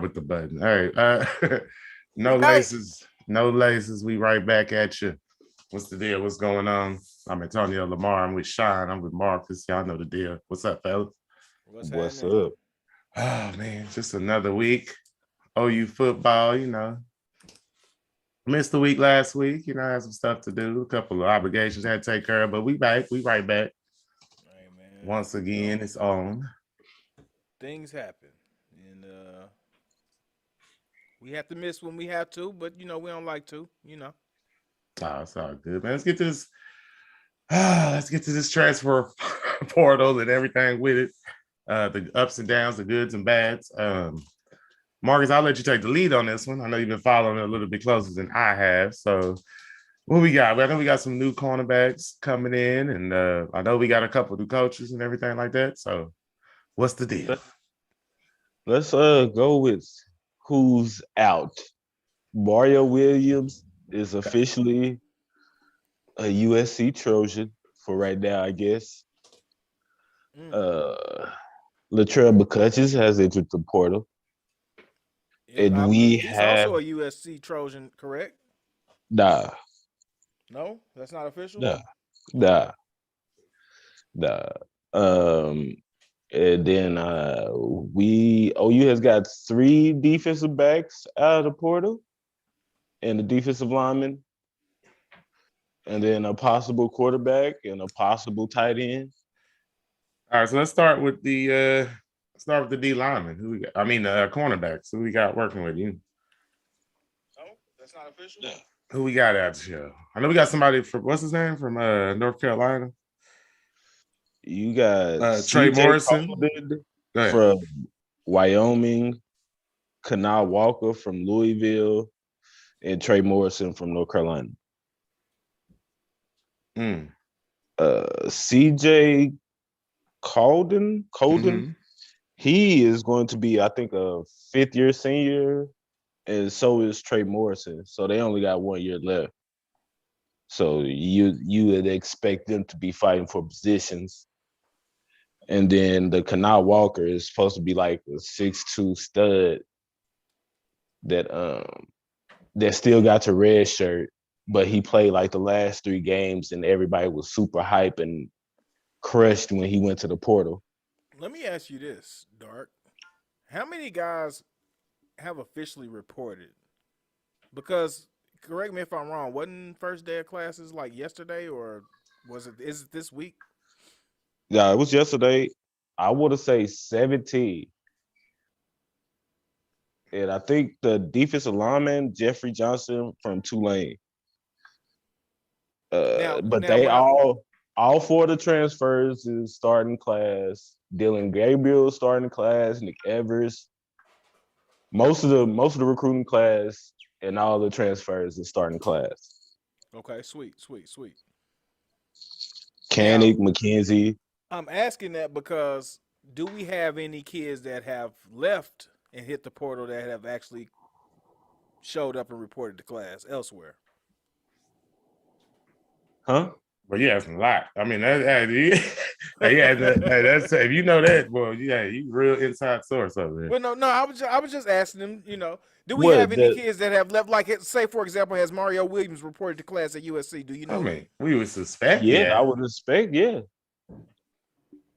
start with the button. All right. We No back. laces. No laces. We right back at you. What's the deal? What's going on? I'm Antonio Lamar. I'm with Sean. I'm with Marcus. Y'all know the deal. What's up, fellas? What's What's happening? up? Oh man, just another week. OU football, Missed the week last week. I had some stuff to do, a couple of obligations I had to take care of, but we back. We right back. Hey man, Once again, it's on. things happen, and we have to miss when we have to, but we don't like to. Oh, it's all good, man. Let's get to this. Let's get to this transfer portal and everything with it. The ups and downs, the goods and bads. Marcus, I'll let you take the lead on this one. I know you've been following it a little bit closer than I have. So, what we got? I know we got some new cornerbacks coming in, and I know we got a couple new coaches and everything like that. So, what's the deal? Let's go with who's out. Mario Williams is officially a USC Trojan for right now, I guess. Mm. Latrell McCutcheons has entered the portal. And I we believe he's have also a USC Trojan, correct? nah, No, that's not official. nah, nah, nah. Um and then we OU has got 3 defensive backs out of the portal and a defensive lineman, and then a possible quarterback and a possible tight end. All right, so let's start with the D lineman. Who we got? I mean, cornerbacks. Who we got working with you? No, that's not official. Who we got out here? I know we got somebody from what's his name from North Carolina. You got Trey CJ Morrison. Coleman Go ahead. from Wyoming, Kanal Walker from Louisville, and Trey Morrison from North Carolina. Mm. CJ Colden, Mhm. he is going to be, I think, a 5th-year senior, and so is Trey Morrison. So they only got 1 year left. So you would expect them to be fighting for positions. And then the Kanal Walker is supposed to be like a 6'2" stud that still got to red shirt, but he played like the last 3 games and everybody was super hype and crushed when he went to the portal. Let me ask you this, Dark. How many guys have officially reported? Because correct me if I'm wrong. Wasn't first day of classes like yesterday, or was it? Is it this week? Yeah, it was yesterday. I would have say 17. And I think the defensive lineman, Jeffrey Johnson from Tulane. But Now, they what I all 4 of the transfers is starting class. Dylan Gabriel starting class, Nick Evers. Most of the recruiting class and all the transfers is starting class. okay, sweet, sweet, sweet. Now, Canick, McKenzie. I'm asking that because do we have any kids that have left and hit the portal that have actually showed up and reported to class elsewhere? Huh? But you asking a lot. I mean, that's if you know that, boy, yeah, you real inside source over there. Well, no, I was just asking them. Do we have What any the kids that have left? Like, say for example, has Mario Williams reported to class at USC? Do you I know? mean, we would suspect, yeah, I yeah. would expect, yeah.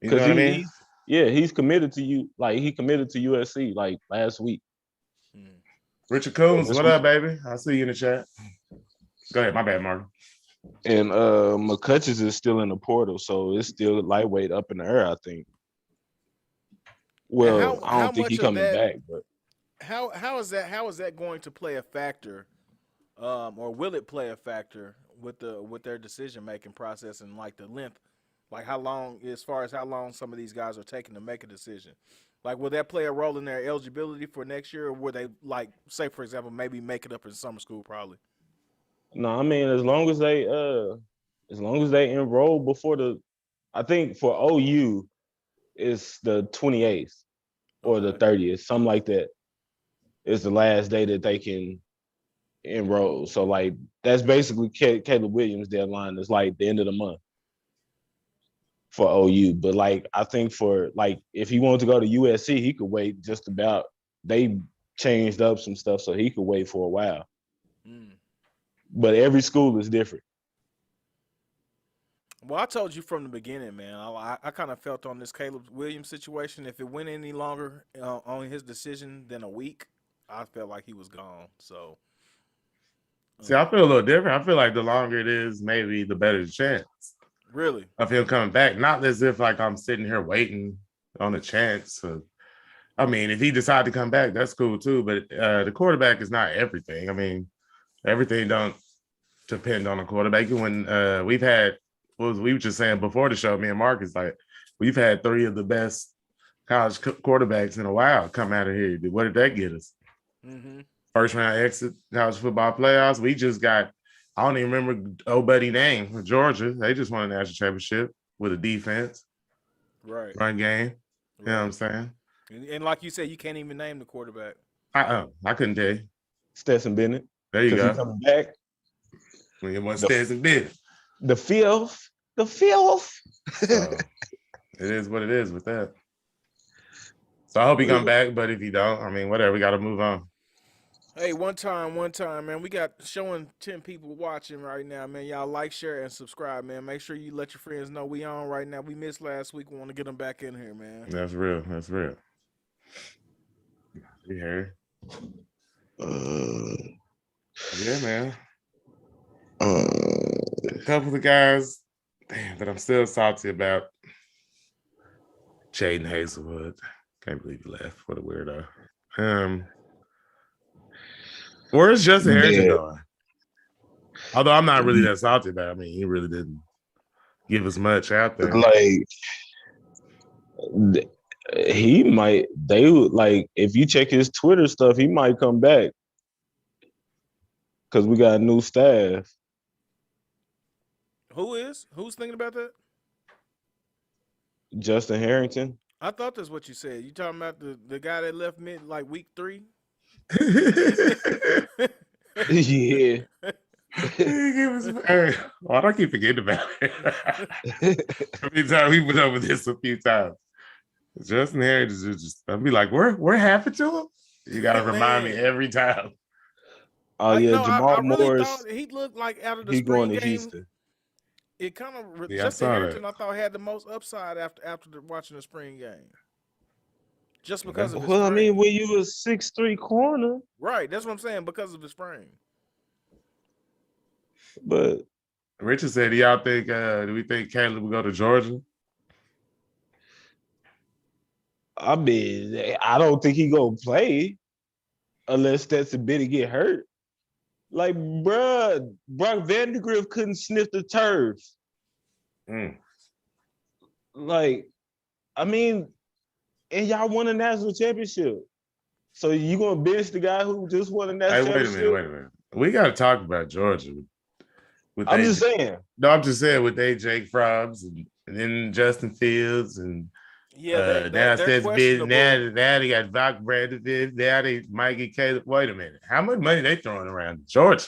You know Because what I mean? he's committed to you, like he committed to USC like last week Hmm. Richard or Coons, this what week. up, baby? I see you in the chat. Go ahead, my bad, Mark. And McCutcheons is still in the portal, so it's still lightweight up in the air, I think. And Well, I how don't think much he of coming that? back, but How is that going to play a factor, or will it play a factor with their decision making process and like the length, like how long, as far as how long some of these guys are taking to make a decision? Like, will that play a role in their eligibility for next year, or will they, like, say for example, maybe make it up in summer school? Probably. no, I mean as long as they enroll before I think for OU it's the 28th or the Okay. 30th, something like that. Is the last day that they can enroll. So like that's basically Caleb Williams' deadline is like the end of the month for OU. But like I think for like if he wanted to go to USC, he could wait just about. They changed up some stuff so he could wait for a while. Mm. But every school is different. Well, I told you from the beginning, man. I kind of felt on this Caleb Williams situation. If it went any longer on his decision than a week, I felt like he was gone. So, See, I feel a little different. I feel like the longer it is, maybe the better the chance really, of him coming back. Not as if like I'm sitting here waiting on a chance. I mean, if he decided to come back, that's cool too. But the quarterback is not everything. I mean, everything don't depend on the quarterback. When we've had, what we were just saying before the show, me and Marcus, like we've had 3 of the best college quarterbacks in a while come out of here. What did that get us? mm-hmm. First round exit college football playoffs. We just got, I don't even remember old buddy name for Georgia. They just won a national championship with a defense, Right, run game. right. You know what I'm saying? And like you said, you can't even name the quarterback. I couldn't tell you. Stetson Bennett. There you Because go. he's coming back. We want Stetson Bennett. The fifth. So it is what it is with that. So I hope he come back, but if he don't, I mean, whatever, we got to move on. Hey, one time, man. We got showing 10 people watching right now, man. Y'all like, share, and subscribe, man. Make sure you let your friends know we on right now. We missed last week. We want to get them back in here, man. That's real. That's real. You heard? Yeah, man. A couple of the guys, damn, that I'm still salty about. Jaden Hazelwood. Can't believe he left. What a weirdo. Where's Justin Harrington going? Although I'm not really that salty about it. I mean, he really didn't give us much out there. Like, he might, they would, like, if you check his Twitter stuff, he might come back. Because we got new staff. Who's thinking about that? Justin Harrington. I thought that's what you said. You talking about the guy that left mid like week 3? Yeah. Why do I keep forgetting about it? Every time we went over this a few times. Justin Harrington is just, I'll be like, what happened to him? You got to remind me every time. Oh, yeah, no, Jamal I really Morris. thought he looked like out of the He's spring going to game. Houston. It kind of Yeah, Justin I saw Harrington, that. I thought had the most upside after watching the spring game. Just because of his Well, I frame. mean, when you a 6'3" corner. Right, that's what I'm saying, because of his frame. But Richard said, do y'all think, do we think Caleb will go to Georgia? I mean, I don't think he gonna play unless Stetson Bennett get hurt. Like, bruh, Brock Vandegrift couldn't sniff the turf. Like, I mean, and y'all won a national championship. So you gonna bench the guy who just won a national championship? Wait a minute. We got to talk about Georgia. I'm just saying. No, I'm just saying with Jake Frobbs and then Justin Fields and Yeah, now they're questionable. now they got Doc Brandon. Now they might get Caleb. Wait a minute. How much money they throwing around Georgia?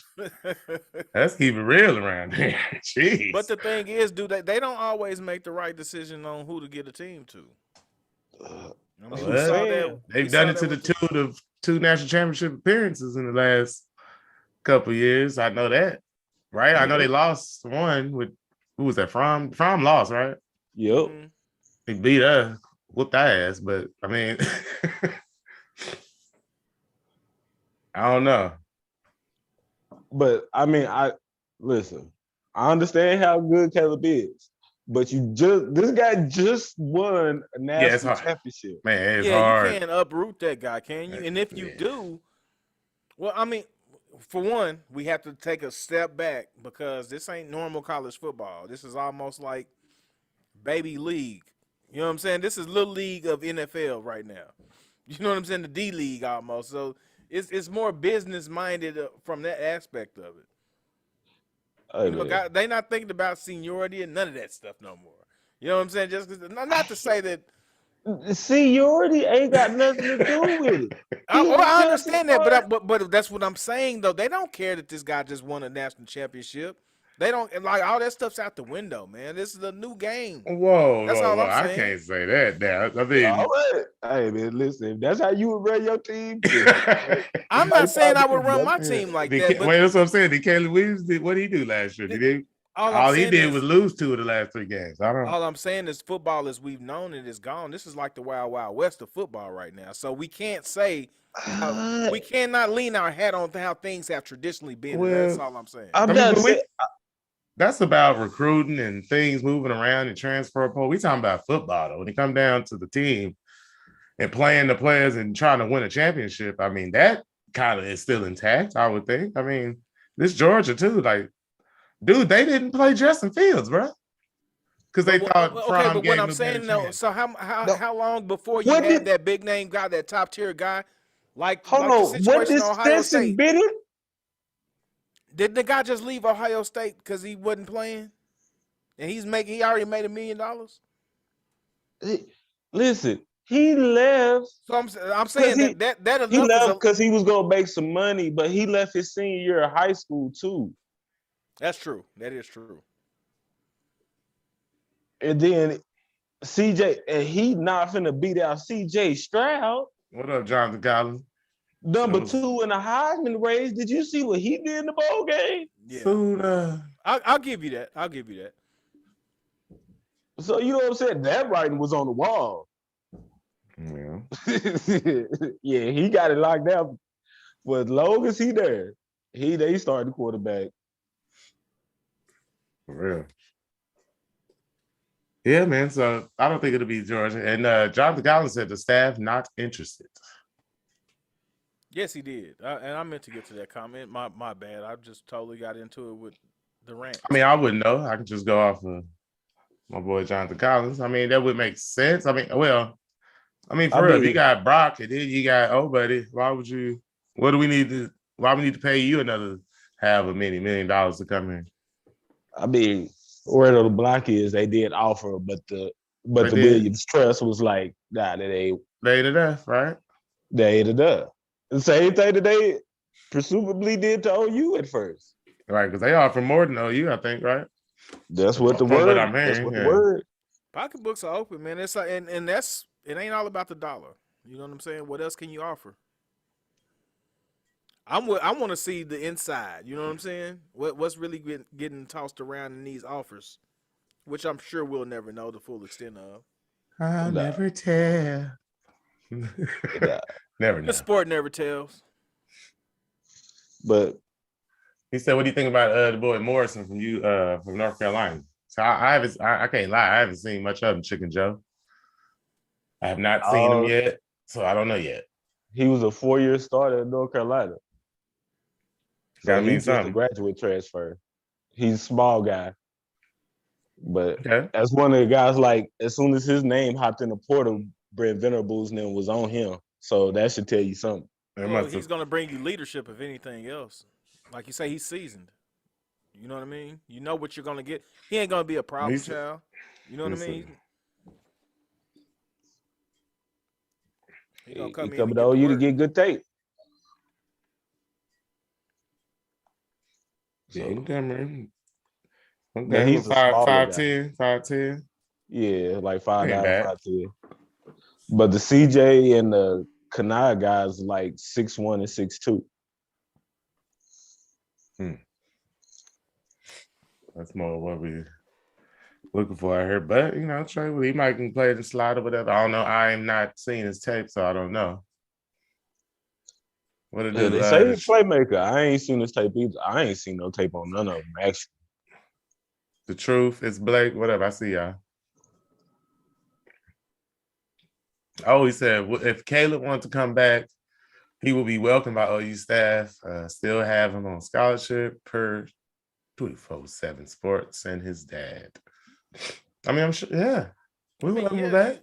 Let's keep it real around here. Jeez. But the thing is, dude, they don't always make the right decision on who to get a team to. I mean, we saw that, they've done it to the two national championship appearances in the last couple of years. I know that, right? I know they lost one with, who was that? From lost, right? Yep. Mm-hmm. They beat us, whooped our ass, but I mean, I don't know. But I mean, listen. I understand how good Caleb is, but this guy just won a national championship. Man, it's hard. You can't uproot that guy, can you? And if you do, well, I mean, for one, we have to take a step back because this ain't normal college football. This is almost like baby league. You know what I'm saying? This is little league of NFL right now. You know what I'm saying? The D League almost. So it's more business minded from that aspect of it. They not thinking about seniority and none of that stuff no more. You know what I'm saying? Just not to say that seniority ain't got nothing to do with it. I understand that, but that's what I'm saying though. They don't care that this guy just won a national championship. They don't like all that stuff's out the window, man. This is a new game. Whoa, That's whoa, all whoa! I'm I saying. can't say that now. I All mean, right. Hey man, listen, if that's how you would run your team, I'm not saying I would run my team like that, but wait, that's what I'm saying. Did Caleb Williams what did he do last year? all I'm All he saying did was is lose 2 of the last 3 games. I don't. all I'm saying is football as we've known it is gone. This is like the wild, wild west of football right now. So we can't say we cannot lean our hat on how things have traditionally been. That's Well, all I'm saying. I'm I mean, not but saying. that's about recruiting and things moving around and transfer portal. We talking about football though. When it comes down to the team and playing the players and trying to win a championship, I mean that kind of is still intact. I would think. I mean, this Georgia too. Like, dude, they didn't play Justin Fields, bro, because they thought Okay, Fromm but what gave him I'm a better saying though, chance. so No. how long before you What have did? that big name guy, that top tier guy, like Hold the on. What situation did at Ohio Stetson State? Bennett? Did the guy just leave Ohio State because he wasn't playing, and he already made $1 million? Listen, he left So I'm because saying that he enough is left because he was gonna make some money, but he left his senior year of high school too. that's true. That is true. And then CJ, and he not finna beat out CJ Stroud, What up, Jonathan Collins? number So, 2 in the Heisman race. Did you see what he did in the bowl game? Yeah, I'll give you that. I'll give you that. So you know what I'm saying? That writing was on the wall. yeah. Yeah, he got it locked down. For as long as he there, they started the quarterback. For real. Yeah, man. So I don't think it'll be Georgia. And Jonathan Collins said the staff not interested. Yes, he did. And I meant to get to that comment. My bad. I just totally got into it with the rant. I mean, I wouldn't know. I could just go off of my boy Jonathan Collins. I mean, that would make sense. I mean, for real, if you got Brock and then you got buddy, why would you? What do we need to? Why we need to pay you another $500,000 million to come in? I mean, word on the block is they did offer, but the Williams Trust was like, nah, They ate it up, right? They ate it up. The same thing that they presumably did to OU at first. Right, because they offer more than OU, I think, right? That's what the From word. what I'm hearing, That's what yeah. the word. Pocketbooks are open, man. It's like, and that's it. Ain't all about the dollar. You know what I'm saying? What else can you offer? I want to see the inside. You know what I'm saying? What's really getting tossed around in these offers, which I'm sure we'll never know the full extent of. I'll never tell. Never know. The sport never tells. But he said, "What do you think about the boy Morrison from North Carolina?" So I can't lie, I haven't seen much of him, Chicken Joe. I have not seen him yet, so I don't know yet. He was a 4-year starter in North Carolina. So he's just a graduate transfer. He's a small guy. But as one of the guys, like, as soon as his name hopped in the portal, Brent Venables' name was on him. So that should tell you something. Well, he's going to bring you leadership, if anything else. Like you say, he's seasoned. You know what I mean? You know what you're going to get. He ain't going to be a problem child. You know what I mean? He's going to come in and get to get good tape. So, okay, man. Okay, he's 5'10". Yeah, like 5'9", 5'10". But the CJ and the Kanai guys like 6'1" and 6'2". That's more what we're looking for out here. But Trey, he might can play the slide or whatever. I don't know. I am not seeing his tape, so I don't know. What it do? They say he's a playmaker. I ain't seen his tape either. I ain't seen no tape on none of them, actually. The truth is Blake. Whatever. I see y'all. Oh, he said if Caleb wants to come back, he will be welcomed by OU staff. Still have him on scholarship per 24/7 Sports and his dad. I mean, I'm sure. Yeah, we welcome him back.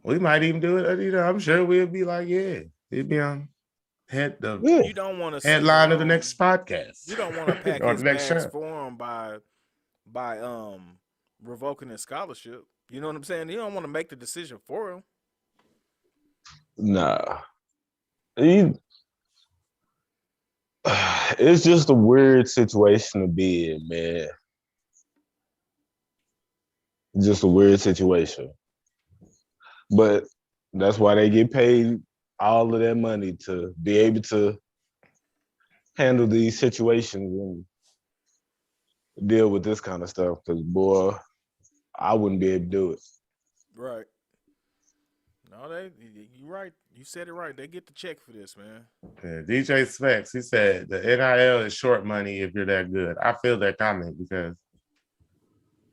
We might even do it. I'm sure we'll be like, yeah, he'd be on you don't want to headline of the next podcast. You don't want to pack his bags for him by revoking his scholarship. You know what I'm saying? You don't want to make the decision for him. Nah. It's just a weird situation to be in, man. Just a weird situation. But that's why they get paid all of that money to be able to handle these situations and deal with this kind of stuff. Because, boy, I wouldn't be able to do it. Right. No, you right. You said it right. They get the check for this, man. Yeah, DJ Specs, he said the NIL is short money if you're that good. I feel that comment because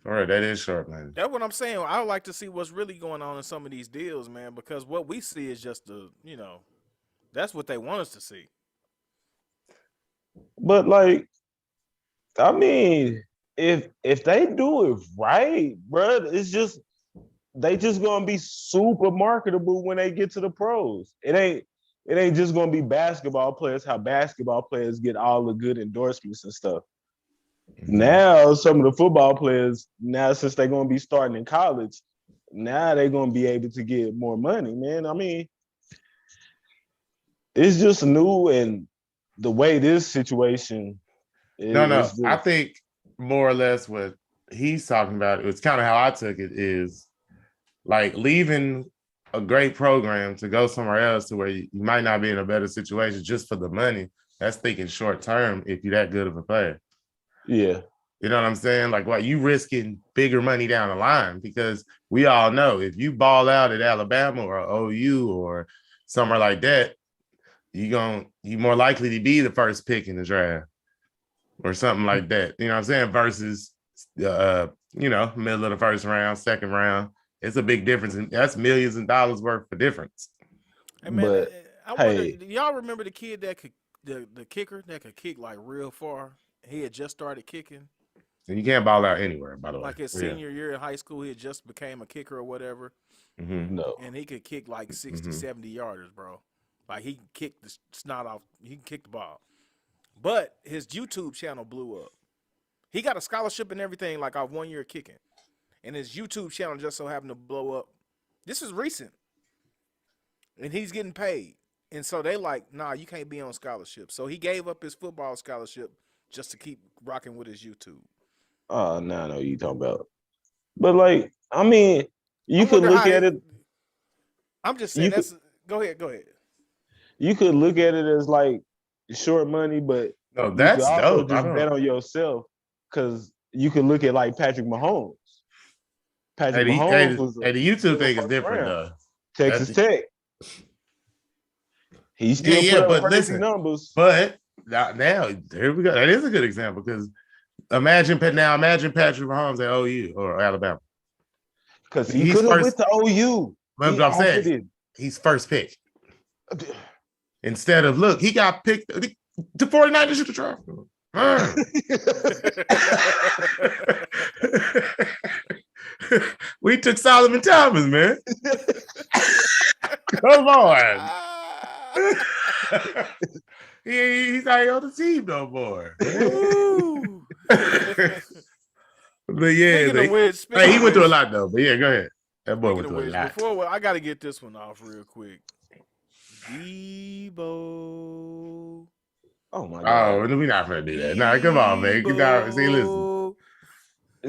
for real, that is short money. That's what I'm saying. I would like to see what's really going on in some of these deals, man, because what we see is just that's what they want us to see. But, like, I mean, if they do it right, bro, it's just they just gonna be super marketable when they get to the pros. It ain't just gonna be basketball players. How basketball players get all the good endorsements and stuff. Mm-hmm. Now, some of the football players, now since they're gonna be starting in college, now they're gonna be able to get more money, man. I mean, it's just new, and the way this situation No, is I think more or less what he's talking about, it's kind of how I took it, is like leaving a great program to go somewhere else to where you might not be in a better situation just for the money. That's thinking short term if you're that good of a player. Yeah. You know what I'm saying? Like, what you risking bigger money down the line, because we all know if you ball out at Alabama or OU or somewhere like that, you more likely to be the first pick in the draft or something like that. You know what I'm saying? Versus middle of the first round, second round. It's a big difference, and that's millions of dollars worth of difference. Hey man, But, I wonder, hey, do y'all remember the kid that could the kicker that could kick like real far? He had just started kicking. And you can't ball out anywhere, by the way. Like his senior year in high school, he had just became a kicker or whatever. Mm-hmm. no. And he could kick like 60, 70 yarders, bro. Like he kicked the snot off. He can kick the ball. But his YouTube channel blew up. He got a scholarship and everything like off 1 year kicking. And his YouTube channel just so happened to blow up. This is recent. And he's getting paid. And so they like, nah, you can't be on scholarship. So he gave up his football scholarship just to keep rocking with his YouTube. Oh, no, I know what you talking about. But, like, I mean, you could wonder look how at it. I'm just saying go ahead. You could look at it as like short money, but No, you could that's also dope. just bet on yourself, because you could look at like Patrick Mahomes. Patrick Mahomes was the YouTube thing is first different, round. though. Texas Tech. He still put up but crazy listen, numbers. But now there we go. That is a good example, because imagine Patrick Mahomes at OU or Alabama. Because he could have went to OU. But I'm saying he's first pick. Instead of, look, he got picked. The 49ers should have tried. We took Solomon Thomas, man. Come on. He's not on the team no more. But yeah, he went through a lot though. But yeah, go ahead. That boy went through a lot. Before I got to get this one off real quick. Debo. Oh my God. Oh, we're not gonna do that. No, come on, man. See, listen.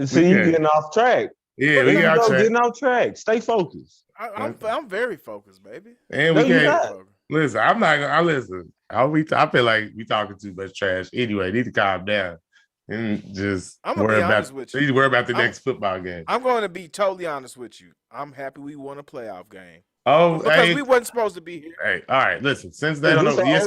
See, you getting off track. Yeah, we got getting off track. Stay focused. I'm very focused, baby. And we can't listen. I'm not gonna. Listen. I feel like we talking too much trash. Anyway, need to calm down and just worry about. Need to worry about the next football game. I'm going to be totally honest with you. I'm happy we won a playoff game. Oh, because we wasn't supposed to be here. Hey, all right. Listen, since they don't know, yes,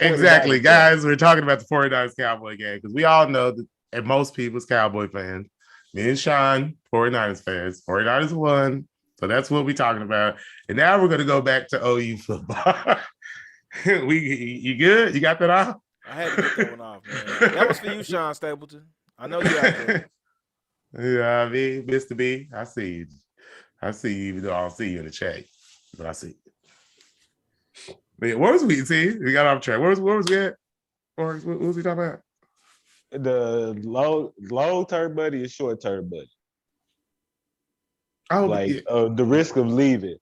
exactly, guys. We're talking about the 49ers Cowboy game because we all know that, and most people's Cowboy fans. Me and Sean, 49ers fans. 49ers won. So that's what we're talking about. And now we're going to go back to OU football. You good? You got that off? I had to get that one off, man. That was for you, Sean Stapleton. I know you out there. Yeah, I mean, Mr. B, I see you. I see you, even though I don't see you in the chat. But I see you. But yeah, where was we? See, we got off track. Where was we at? Or what was we talking about? The long term buddy is short term buddy. Oh, the risk of leaving.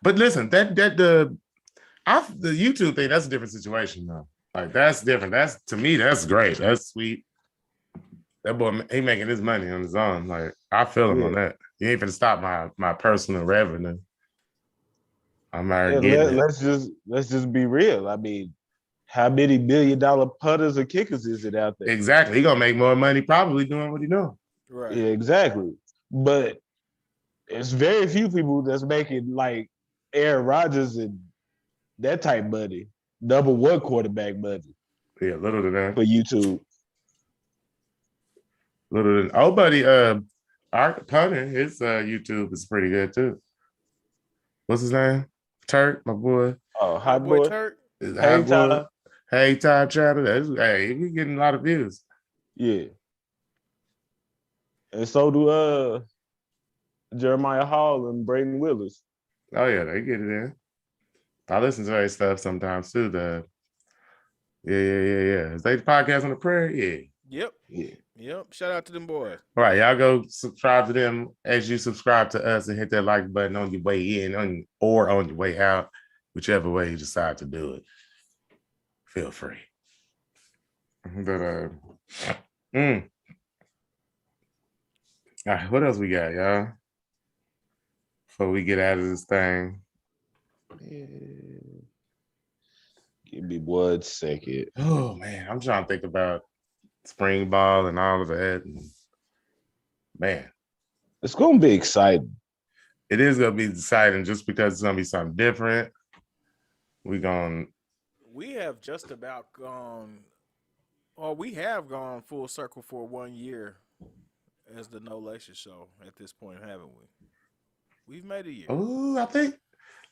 But listen, the YouTube thing, that's a different situation though. Like that's different. That's to me, that's great. That's sweet. That boy, he making his money on his own. Like I feel him on that. He ain't finna stop my personal revenue. I'm already getting it. Let's just be real. I mean, how many $1 million putters or kickers is it out there? Exactly. He gonna make more money probably doing what he doing. Right. Yeah, exactly. But it's very few people that's making like Aaron Rodgers and that type money, number one quarterback money. Yeah, little than that. For YouTube. Little than oh buddy, our punter, his YouTube is pretty good too. What's his name? Turk, my boy. Oh, Hot boy Turk. Hey time. Hey time channel. Hey, we getting a lot of views. Yeah. And so do Jeremiah Hall and Braden Willis. Oh yeah, they get it in. I listen to their stuff sometimes too. Yeah. Is they the podcast on the prairie? Yep. Yeah. Yep. Shout out to them boys. All right, y'all go subscribe to them as you subscribe to us and hit that like button on your way in or on your way out, whichever way you decide to do it. Feel free. But all right, what else we got, y'all? Before we get out of this thing. Give me 1 second. Oh man, I'm trying to think about spring ball and all of that. And man, it's gonna be exciting. It is gonna be exciting just because it's gonna be something different. We have just about gone, or we have gone full circle for 1 year as the No Laces Show at this point, haven't we? We've made a year. Oh, I think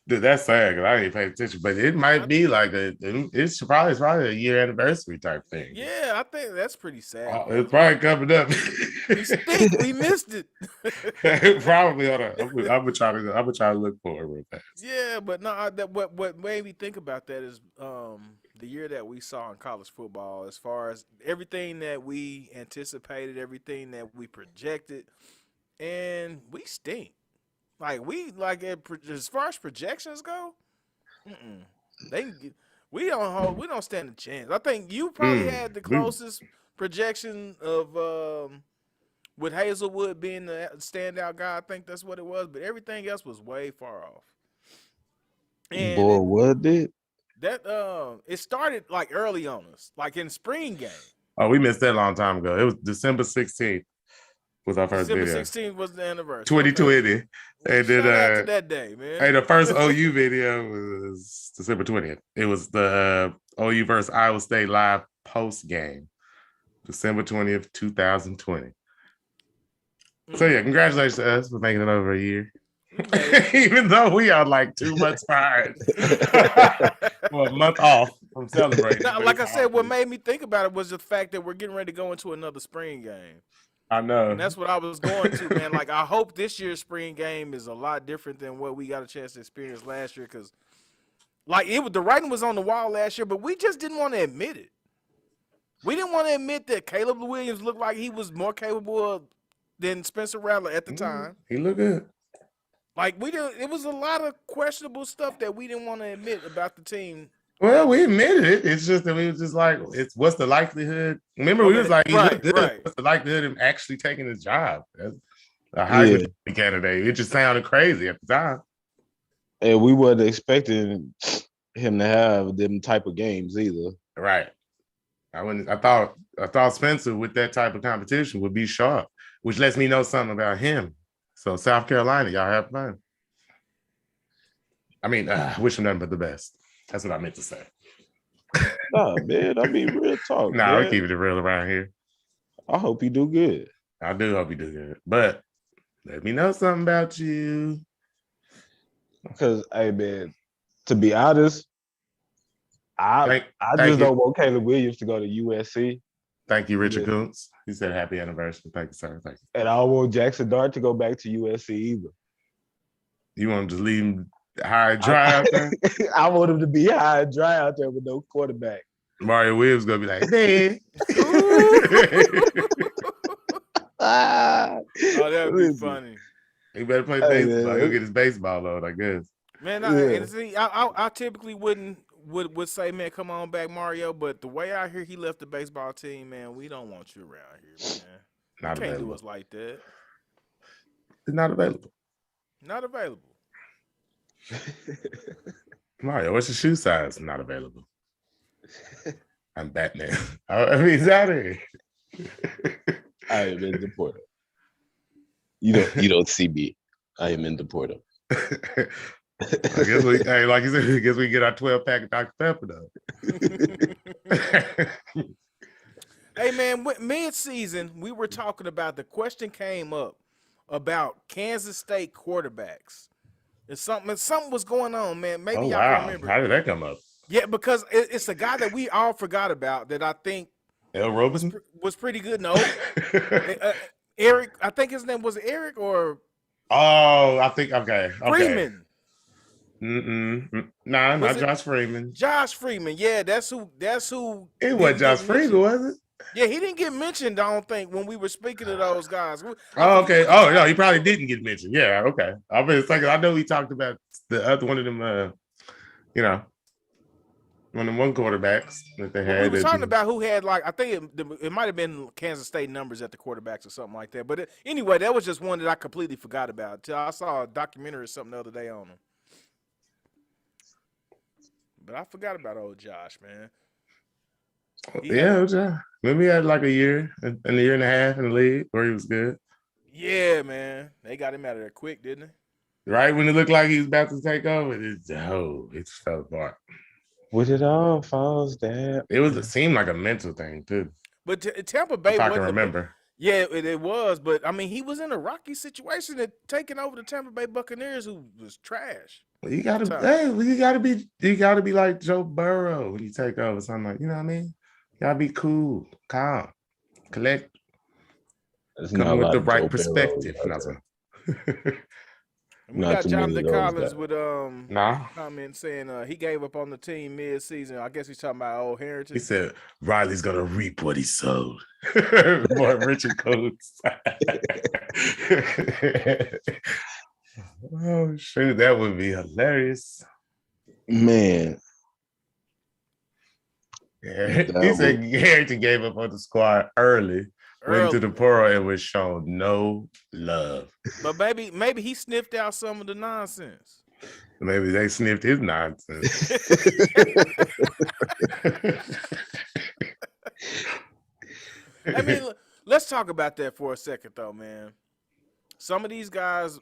that's sad because I didn't pay attention, but it might be like it's probably a year anniversary type thing. Yeah, I think that's pretty sad. It's probably coming up. We stink. We missed it. Probably. Hold on. I'm gonna try to look for it real fast. Yeah, but no. What made me think about that is the year that we saw in college football, as far as everything that we anticipated, everything that we projected, and we stink. As far as projections go, we don't stand a chance. I think you probably had the closest projection of with Hazelwood being the standout guy. I think that's what it was, but everything else was way far off. And boy, what did that? It started like early on us, like in spring game. Oh, we missed that a long time ago. It was December 16th. Was our first December video. 16th was the anniversary. 2020. Okay. And Shout then out to that day, man. Hey, the first OU video was December 20th. It was the OU versus Iowa State live post game, December 20th, 2020. So yeah, congratulations to us for making it over a year. Even though we are like 2 months behind. Well, a month off from celebrating. Now, like I said, what made me think about it was the fact that we're getting ready to go into another spring game. I know. And that's what I was going to, man. Like, I hope this year's spring game is a lot different than what we got a chance to experience last year, because, like, the writing was on the wall last year, but we just didn't want to admit it. We didn't want to admit that Caleb Williams looked like he was more capable than Spencer Rattler at the time. He looked good. Like, it was a lot of questionable stuff that we didn't want to admit about the team. Well, we admitted it. It's just that we was just like, what's the likelihood? Remember, we was like, he looked good. Right. What's the likelihood of him actually taking his job? That's a Heisman candidate. It just sounded crazy at the time. And we wasn't expecting him to have them type of games either. Right. I thought Spencer with that type of competition would be sharp, which lets me know something about him. So South Carolina, y'all have fun. I mean, I wish him nothing but the best. That's what I meant to say. Nah, man, I mean real talk. Nah, we're keeping it real around here. I hope he do good. I do hope he do good. But let me know something about you. Because, hey, man, to be honest, I just don't want Caleb Williams to go to USC. Thank you, Richard Kuntz. He said happy anniversary. Thank you, sir. Thank you. And I don't want Jackson Dart to go back to USC either. You want to just leave him high and dry out there? I want him to be high and dry out there with no quarterback. Mario Williams going to be like, man. Oh, that would be funny. He better play baseball. He'll get his baseball on, I guess. Man, I typically wouldn't would say, man, come on back, Mario. But the way I hear he left the baseball team, man, we don't want you around here, man. Not You can't available. do us like that. It's not available. Not available. Mario, what's your shoe size? Not available. I'm Batman. I mean, he's out of here. I am in the portal. You don't see me. I am in the portal. I guess we, hey, like you said, I guess we get our 12-pack of Dr. Pepper though. Hey man, mid-season we were talking about, the question came up about Kansas State quarterbacks. And something was going on, man. Maybe y'all can remember. How did that come up? Yeah, because it's a guy that we all forgot about that I think L. Robinson was pretty good. No, Eric. I think his name was Eric or. Oh, I think okay. Freeman. Nah, not Josh Freeman. Josh Freeman. Yeah, that's who. It wasn't Josh Freeman, was it? Yeah, he didn't get mentioned. I don't think when we were speaking to those guys. Oh, okay. Oh no, he probably didn't get mentioned. Yeah, okay. I've been thinking. I know he talked about the other one of them. One of them quarterbacks that they had. We were talking about who had, like, I think it might have been Kansas State numbers at the quarterbacks or something like that. But anyway, that was just one that I completely forgot about. I saw a documentary or something the other day on him. But I forgot about old Josh, man. Josh. Maybe he had like a year and a year and a half in the league where he was good. Yeah, man. They got him out of there quick, didn't they? Right when it looked like he was about to take over, it just fell apart. With it all falls down. It seemed like a mental thing too. But Tampa Bay, if I can remember. Yeah, it was. But I mean, he was in a rocky situation at taking over the Tampa Bay Buccaneers, who was trash. You gotta be like Joe Burrow when you take over something like, you know what I mean? You gotta be cool, calm, collect. Come with the right perspective. We got Jonathan Collins with Nah. comment saying he gave up on the team mid-season. I guess he's talking about old heritage. He said Riley's gonna reap what he sowed. Boy, Richard Coates. Oh shoot, that would be hilarious. Man. Yeah. He said Harrington gave up on the squad early. Went to the portal and was shown no love. But maybe he sniffed out some of the nonsense. Maybe they sniffed his nonsense. I mean, let's talk about that for a second, though, man. Some of these guys,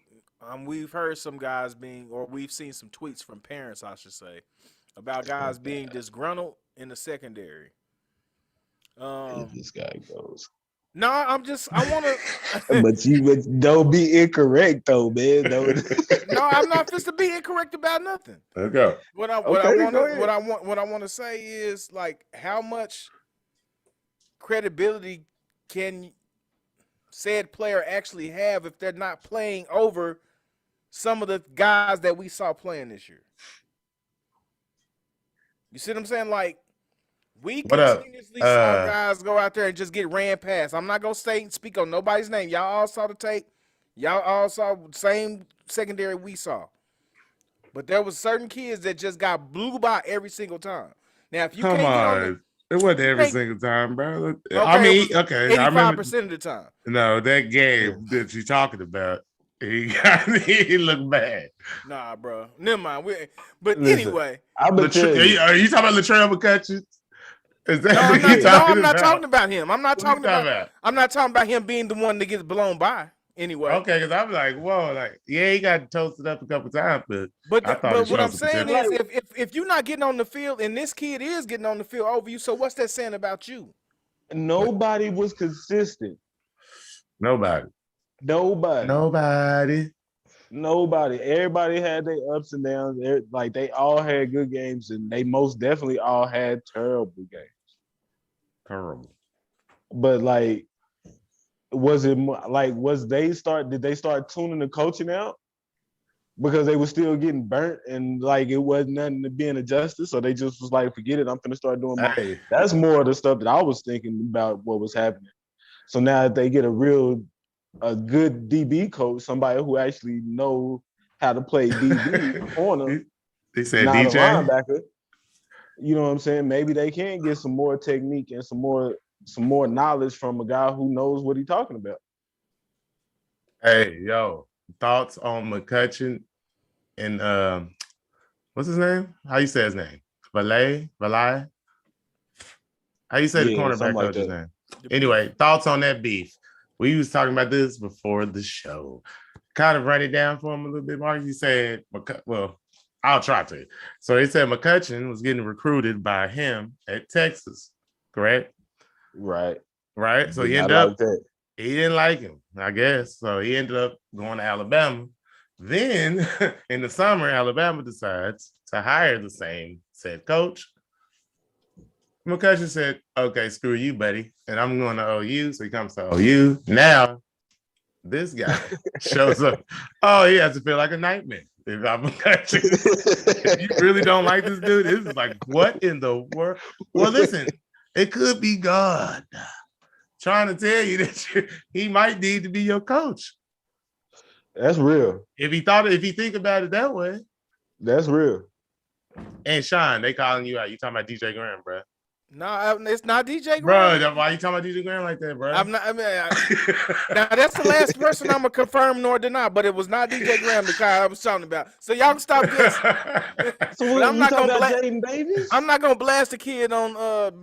we've heard some guys we've seen some tweets from parents, I should say, about guys being disgruntled in the secondary. This guy goes. No, I want to. but don't be incorrect though, man. No, I'm not supposed to be incorrect about nothing. Let's go. What I want to say is, like, how much credibility can said player actually have if they're not playing over some of the guys that we saw playing this year? You see what I'm saying? Like, we continuously saw guys go out there and just get ran past. I'm not going to speak on nobody's name. Y'all all saw the tape. Y'all all saw the same secondary we saw. But there was certain kids that just got blew by every single time. Now, if you can't get on it wasn't every single time, bro. Okay, I mean, okay. 85% of the time. No, that game that you're talking about, he looked bad. Nah, bro. Never mind. Anyway. Are you talking about Latrell McCutcheon? I'm not talking about him. I'm not talking about him being the one that gets blown by. Anyway, okay, because I'm like, whoa, like, yeah, he got toasted up a couple times, but what I'm saying is, if you're not getting on the field and this kid is getting on the field over you, so what's that saying about you? Nobody was consistent. Nobody. Everybody had their ups and downs. Like, they all had good games, and they most definitely all had terrible games. Terrible. But like, did they start tuning the coaching out because they were still getting burnt and like it wasn't nothing to being adjusted? So they just was like, forget it, I'm gonna start doing more. That's more of the stuff that I was thinking about what was happening. So now that they get a good DB coach, somebody who actually know how to play DB corner. They said not DJ. A linebacker. you know what I'm saying? Maybe they can get some more technique and some more knowledge from a guy who knows what he's talking about. Hey, yo, thoughts on McCutcheon and what's his name? How you say his name? Valet? How you say the Yeah, something cornerback like coach's that. name? Anyway, thoughts on that beef. We was talking about this before the show. Kind of run it down for him a little bit, Mark. You said, well, I'll try to. So he said McCutcheon was getting recruited by him at Texas, correct? Right. Right. So Did he not ended up, like that. he didn't like him, I guess. So he ended up going to Alabama. Then in the summer, Alabama decides to hire the same said coach. McCutcheon said, okay, screw you, buddy. And I'm going to OU. So he comes to OU. Now, this guy shows up. Oh, he has to feel like a nightmare. If I'm McCutcheon. If you really don't like this dude, this is like, what in the world? Well, listen, it could be God trying to tell you that he might need to be your coach. That's real. If you think about it that way. That's real. And Sean, they calling you out. You talking about DJ Graham, bro. No, it's not DJ Graham. Bro, why you talking about DJ Graham like that, bro? I'm not. Now that's the last person I'm gonna confirm nor deny, but it was not DJ Graham the guy I was talking about. So y'all can stop guessing. So But I'm not gonna Jaden Davis? I'm not gonna blast the kid on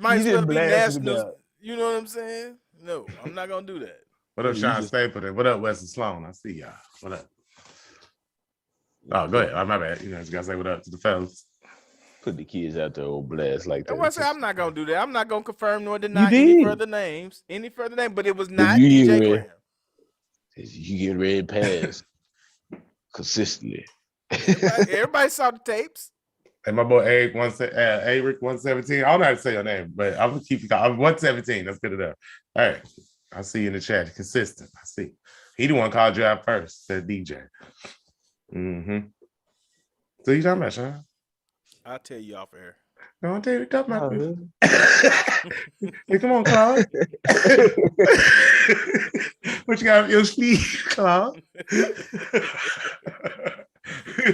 might as well be national. About. You know what I'm saying? No, I'm not gonna do that. What up, Sean Stapleton? What up, Wesley Sloan? I see y'all. What up? Oh, go ahead. Oh, my bad. You know, just gotta say what up to the fellas. Put the kids out there old blast like that. I say I'm not gonna do that. I'm not gonna confirm nor deny any further names. But it was not DJ Graham. You get red pass consistently. Everybody saw the tapes. And my boy Eric 117. I don't know how to say your name, but I'm gonna keep you. I'm 117. Let's get it up. All right. I see you in the chat. Consistent. I see. He the one called you out first, said DJ. Mm-hmm. So you talking about, Sean? I'll tell you off air. No, I'll tell you what you're talking about. Hey, come on, Claude. What you got up your sleeve, Claude?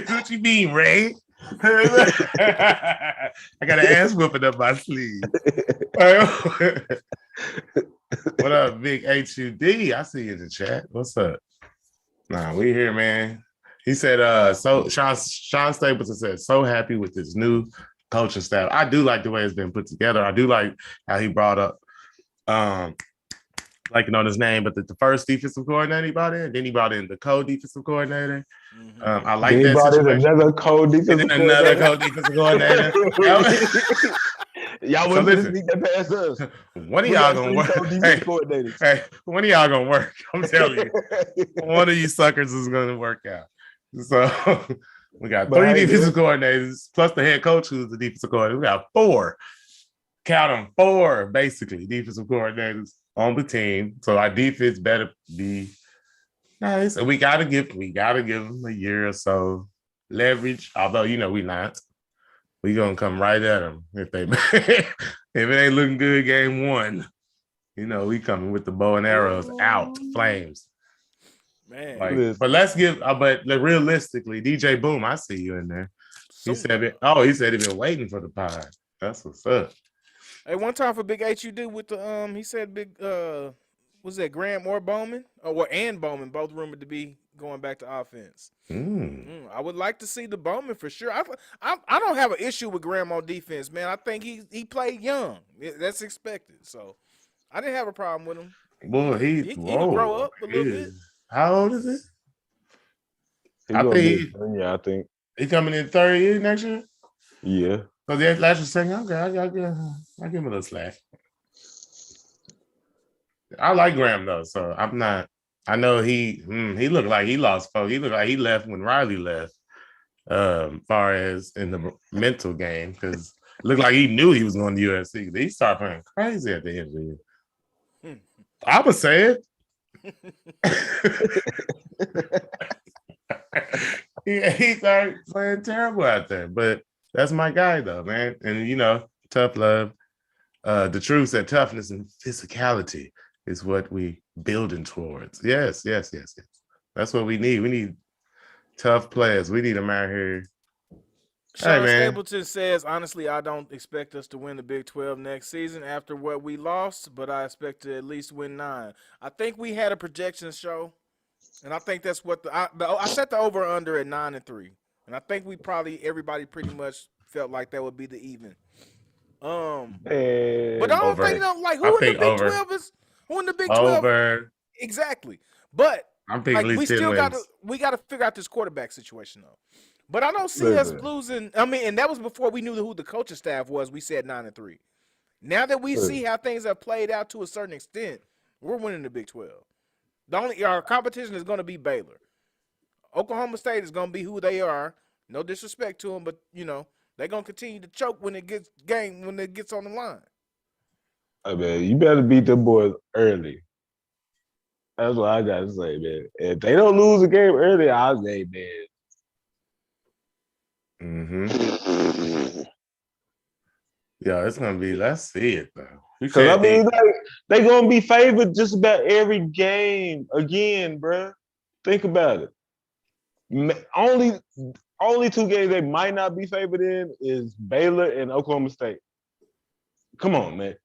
What you mean, Ray? I got an ass whooping up my sleeve. What up, big HUD? I see you in the chat. What's up? Nah, we here, man. He said, so Sean Stapleton said, so happy with this new coaching staff. I do like the way it's been put together. I do like how he brought up, like on his name, but the first defensive coordinator he brought in, then he brought in the co-defensive coordinator. Mm-hmm. I like that. He brought in another co-defensive coordinator. Another co-defensive coordinator. Y'all wouldn't sneak that past us. One of y'all gonna work. Hey, one of y'all gonna work. I'm telling you, one of you suckers is gonna work out. So we got three defensive coordinators plus the head coach who's the defensive coordinator. We got four. Count them, four basically defensive coordinators on the team. So our defense better be nice. And we gotta give them a year or so leverage. Although we not. We gonna come right at them if it ain't looking good game one. We coming with the bow and arrows out, flames. Man, but let's give. But realistically, DJ Boom, I see you in there. He said he been waiting for the pod. That's what's up. Hey, one time for Big HUD with the he said big was that Graham or Bowman and Bowman both rumored to be going back to offense. I would like to see the Bowman for sure. I don't have an issue with Graham on defense, man. I think he played young. That's expected. So I didn't have a problem with him. Boy, he can grow up a little bit. How old is he? I think he coming in third year next year. Yeah. So the last year saying, okay, I give him a little slack. I like Graham though, so I'm not. I know he looked like he lost folks. He looked like he left when Riley left. Far as in the mental game, because it looked like he knew he was going to USC. He started playing crazy at the end of the year. I would say it. He started playing terrible out there, but that's my guy though, man. And tough love. The truth said toughness and physicality is what we building towards. Yes. That's what we need. We need tough players. We need them out here Hey, Sean man. Stapleton says, honestly, I don't expect us to win the Big 12 next season after what we lost, but I expect to at least win 9. I think we had a projection show, and I think that's what I set the over under at 9-3, and I think everybody pretty much felt like that would be the even. But I And don't think Over. like I who in the think Big over. 12 is who in the Big 12 Over. exactly. But I'm thinking at like least 10 wins. we got to figure out this quarterback situation though. But I don't see us listen, losing. I mean, and that was before we knew who the coaching staff was. We said 9-3. Now that we see listen. how things have played out to a certain extent, we're winning the Big 12. The only our competition is going to be Baylor. Oklahoma State is going to be who they are. No disrespect to them, but they're going to continue to choke when it gets on the line. I mean, you better beat them boys early. That's what I gotta say, man. If they don't lose a game early, I'll say, Mm-hmm. man. Yeah, it's gonna be. Let's see it though. You Because I said mean, like, they gonna be favored just about every game again, bro. Think about it. Only 2 games they might not be favored in is Baylor and Oklahoma State. Come on, man.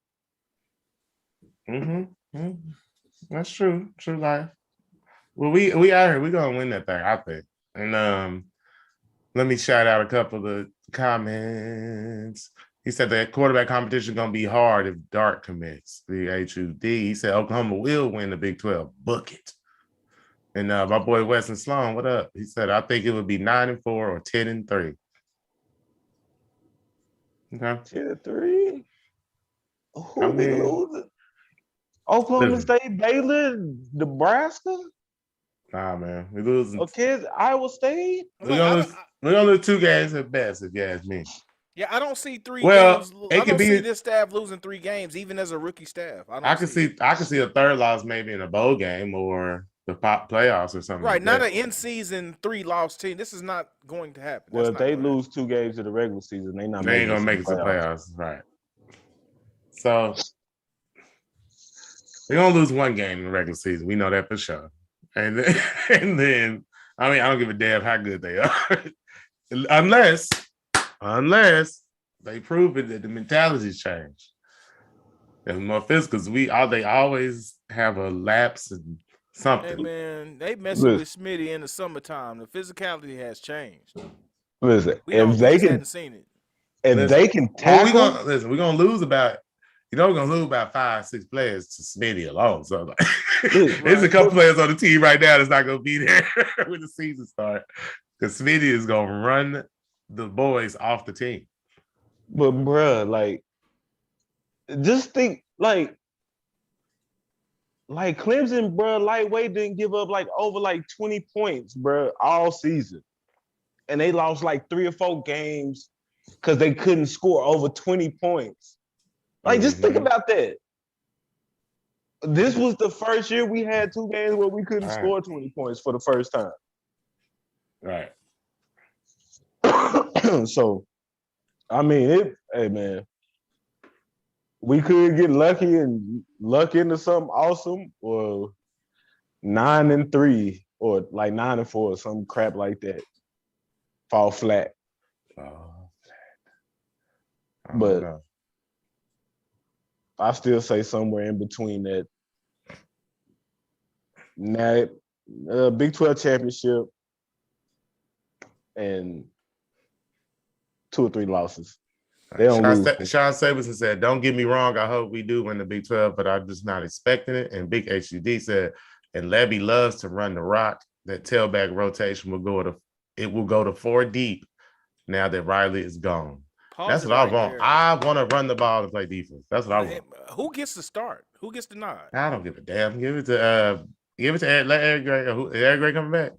Mm-hmm. That's true. True life. Well, we out here. We're gonna win that thing, I think. And let me shout out a couple of the comments. He said that quarterback competition gonna be hard if Dart commits. The HUD. He said Oklahoma will win the Big 12. Book it. And my boy Weston Sloan, what up? He said I think it would be 9-4 or 10-3. Okay. 10-3. Who I we mean, losing? Oklahoma listen. State, Baylor, Nebraska, Nah, man, we losing. okay, Iowa State. We're gonna lose 2 games at best, if you ask me. Yeah, I don't see 3 Well, games. it I could don't see be. this staff losing 3 games, even as a rookie staff. I could see a third loss maybe in a bowl game or the pop playoffs or something. Right, like not that. an in-season 3-loss team. This is not going to happen. Well, if they lose 2 games in the regular season, they not They ain't making gonna make it to playoffs, right? So they're gonna lose 1 game in the regular season. We know that for sure. And then I mean, I don't give a damn how good they are, unless they prove it that the mentality's changed. It's more physical because they always have a lapse in something. Hey man, they messing with Smitty in the summertime. The physicality has changed. Listen, We hadn't seen it. If they can tackle, we're gonna lose about. We're gonna lose about 5-6 players to Smitty alone. So like, there's a couple players on the team right now that's not gonna be there when the season starts. Because Smitty is gonna run the boys off the team. But bruh, like, just think like Clemson, bruh, lightweight didn't give up over 20 points, bruh, all season. And they lost 3 or 4 games because they couldn't score over 20 points. Just think about that. This was the first year we had 2 games where we couldn't score 20 points for the first time. Right. So, I mean, hey man, we could get lucky and luck into something awesome, or 9-3, or 9-4, some crap like that. Fall flat. But I still say somewhere in between that. Now, Big 12 championship and 2 or 3 losses. They don't lose. Sean Sableson said, "Don't get me wrong. I hope we do win the Big 12, but I'm just not expecting it." And Big HUD said, "And Levy loves to run the rock. That tailback rotation will go to 4 deep now that Riley is gone." That's what I want. There. I want to run the ball and play defense. That's what I want. Who gets the start? Who gets the nod? I don't give a damn. Give it to Eric. Let Eric Gray. Eric Gray coming back.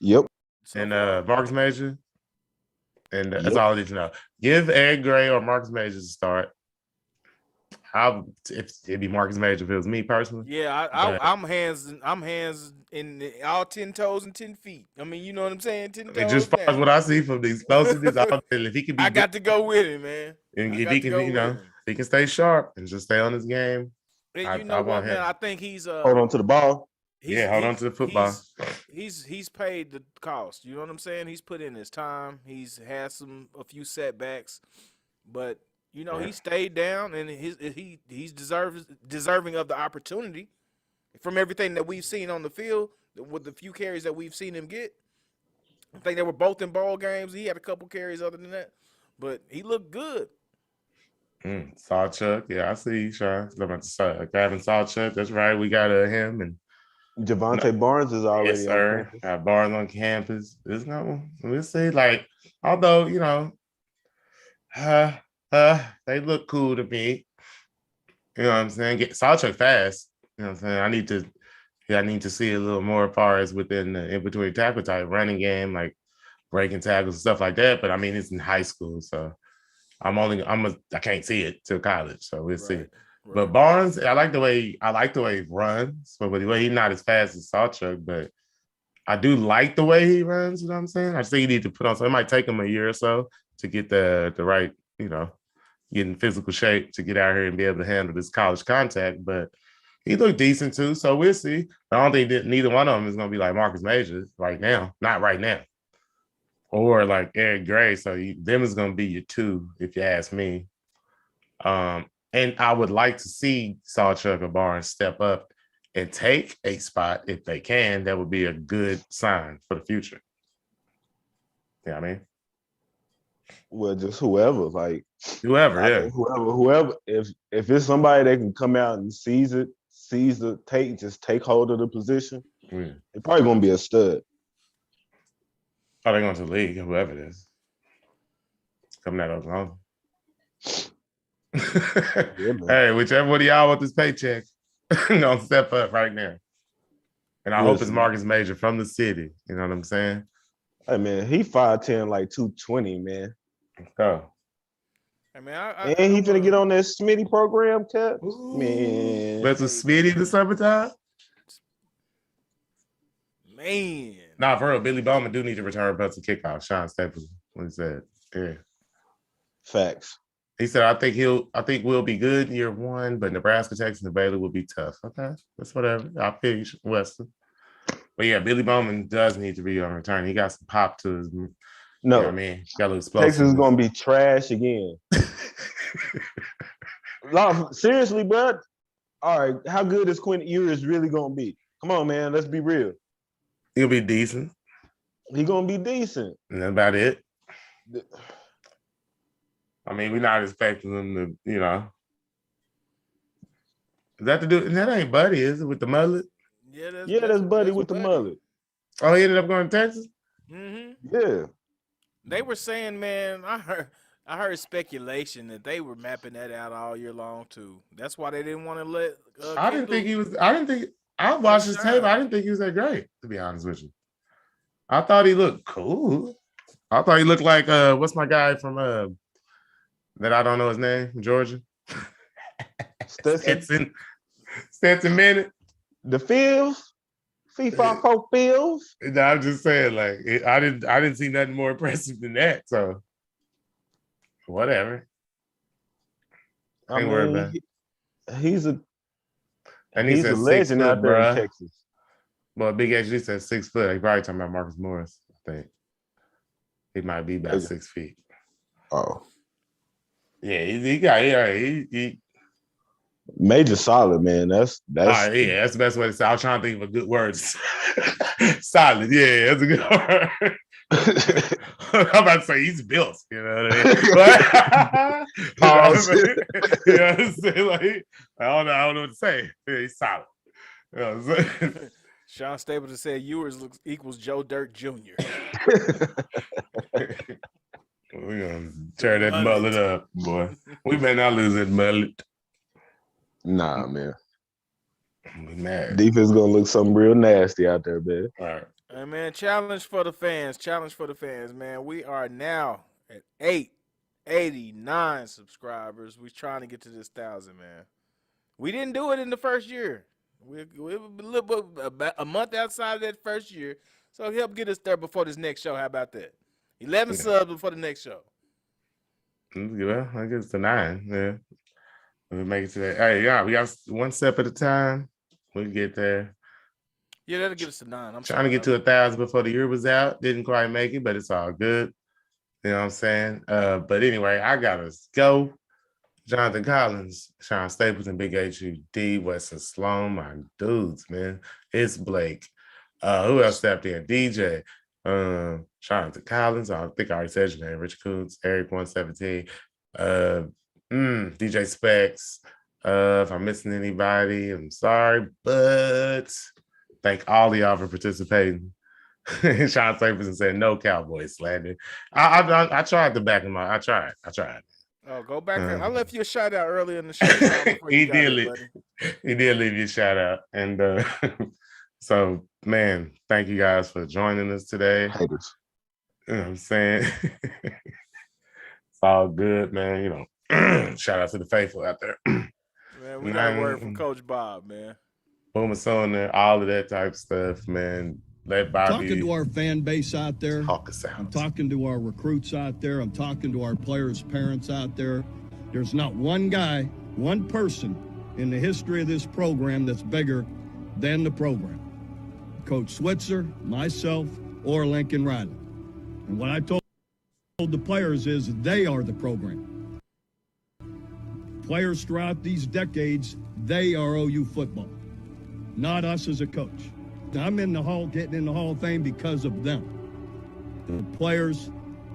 Yep. And Marcus Major. And that's all I need to know. Give Eric Gray or Marcus Major a start. If it'd be Marcus Major if it was me personally. Yeah, I'm hands in all 10 toes and 10 feet. I mean, you know what I'm saying? 10 toes. Just far as what I see from the explosiveness, if he can be, I got to go with him, man. And if he can, if he can stay sharp and just stay on his game. And you know what, man? I think he's hold on to the ball. he's hold on he's to the football. he's paid the cost. You know what I'm saying? He's put in his time. He's had a few setbacks, but you know he stayed down and he's deserving of the opportunity from everything that we've seen on the field with the few carries that we've seen him get. I think they were both in ball games. He had a couple carries other than that, but he looked good. Sawchuck. Yeah, I see you, Sean. Gavin Sawchuck. That's right. We got him and Javante Barnes is yes, already on sir. campus. Got Barnes on campus. It's no, we'll see. Like, although uh, they look cool to me. You know what I'm saying? Get Sawchuck fast. You know what I'm saying? I need to see a little more as far as within the in between tackle type running game, like breaking tackles and stuff like that. But I mean, it's in high school, so I can't see it till college, so we'll see. Right. But Barnes, I like the way he runs, but the way he's not as fast as Sawchuck, but I do like the way he runs. You know what I'm saying? I just think you need to put on. So it might take him a year or so to get the right, get in physical shape to get out here and be able to handle this college contact. But he looked decent too, so we'll see. I don't think that neither one of them is going to be like Marcus Major right now, not right now, or like Eric Gray. So them is going to be your two, if you ask me. And I would like to see Sawchuck or Barnes step up and take a spot if they can. That would be a good sign for the future. You know what I mean? Well, just whoever, like Whoever, I yeah. think whoever. If it's somebody that can come out and take hold of the position, it's probably gonna be a stud. Oh, they're going to the league, whoever it is. Coming out of Oklahoma. Hey, whichever one of y'all want this paycheck, gonna step up right now. And I hope it's Marcus Major from the city. You know what I'm saying? Hey man, he 5'10", like 220, man. Oh. I mean, and he finna get on that Smitty program, Cat. Man, that's a Smitty in the summertime. Man, nah, for real, Billy Bowman do need to return butts and kickoff. Sean Staples, what he said, yeah, facts. He said, I think we'll be good year one, but Nebraska, Texas, and Baylor will be tough. Okay, that's whatever. I'll feel you, Weston. But yeah, Billy Bowman does need to be on return. He got some pop to his. No, you know what I mean, got a little explosive. Texas is gonna be trash again. No, seriously, bro. All right, how good is Quinn Ewers really gonna be? Come on, man, let's be real. He'll be decent. He gonna be decent. And that's about it. I mean, we're not expecting them to, Is that to do? That ain't Buddy, is it, with the mullet? Yeah, that's Buddy with the mullet. Oh, he ended up going to Texas? Mm-hmm. Yeah. They were saying, man, I heard speculation that they were mapping that out all year long too. That's why they didn't want to let. I watched his tape. I didn't think he was that great, to be honest with you. I thought he looked cool. I thought he looked like what's my guy from that I don't know his name, Georgia. Stetson Bennett. The Fields. FIFA Fields. No, I'm just saying, like, I didn't see nothing more impressive than that. So whatever. I mean, he's a legend out there in Texas. Well, Big HD said 6 foot. He probably talking about Marcus Morris, I think. He might be about 6 feet. Oh. Yeah, he Major solid, man. That's yeah, that's the best way to say. I was trying to think of a good word. Solid, yeah, that's a good word. I'm about to say he's built, you know what I mean? You know what I'm saying? Like, I don't know what to say. Yeah, he's solid. You know what I'm saying? Sean Stapleton said Ewers equals Joe Dirt Jr. We're gonna tear that mullet up, boy. We better not lose that mullet. Nah, man. I'm mad. Defense gonna look something real nasty out there, man. All right. Hey, man, challenge for the fans, man. We are now at 889 subscribers. We're trying to get to this 1,000, man. We didn't do it in the first year. We're about a month outside of that first year. So help get us there before this next show. How about that? 11 subs before the next show. Well, I guess to 9. Yeah. We make it to that. Hey, yeah, we got one step at a time. We'll get there. Yeah, that'll get us to 9. I'm Trying to get to 1,000 before the year was out. Didn't quite make it, but it's all good. You know what I'm saying? But anyway, I gotta go. Jonathan Collins, Sean Stapleton, Big HUD, Weston Sloan, my dudes, man. It's Blake. Who else stepped in? DJ. Jonathan Collins. I think I already said your name. Rich Coots, Eric 117. DJ Specs. If I'm missing anybody, I'm sorry, but thank all of y'all for participating. Sean Stapleton said no Cowboys slander. I tried to back him up. I tried. Oh, go back there. I left you a shout out earlier in the show. He did leave you a shout out. And so, man, thank you guys for joining us today. Haters. You know what I'm saying? It's all good, man. You know, shout out to the faithful out there. Man, we got a word from Coach Bob, man. Boomer Sooner, all of that type of stuff, man. Let Bobby talking to our fan base out there. Talk us out. I'm talking to our recruits out there. I'm talking to our players' parents out there. There's not one guy, one person in the history of this program that's bigger than the program. Coach Switzer, myself, or Lincoln Riley. And what I told the players is they are the program. Players throughout these decades, they are OU football, not us as a coach. I'm in the hall, getting in the Hall of Fame because of them. The players,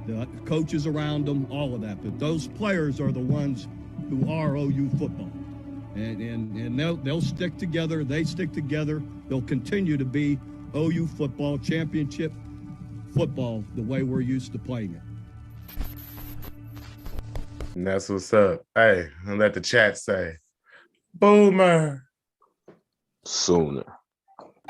the coaches around them, all of that. But those players are the ones who are OU football. And they'll stick together. They stick together. They'll continue to be OU football, championship football, the way we're used to playing it. And that's what's up. Hey, and let the chat say, Boomer Sooner.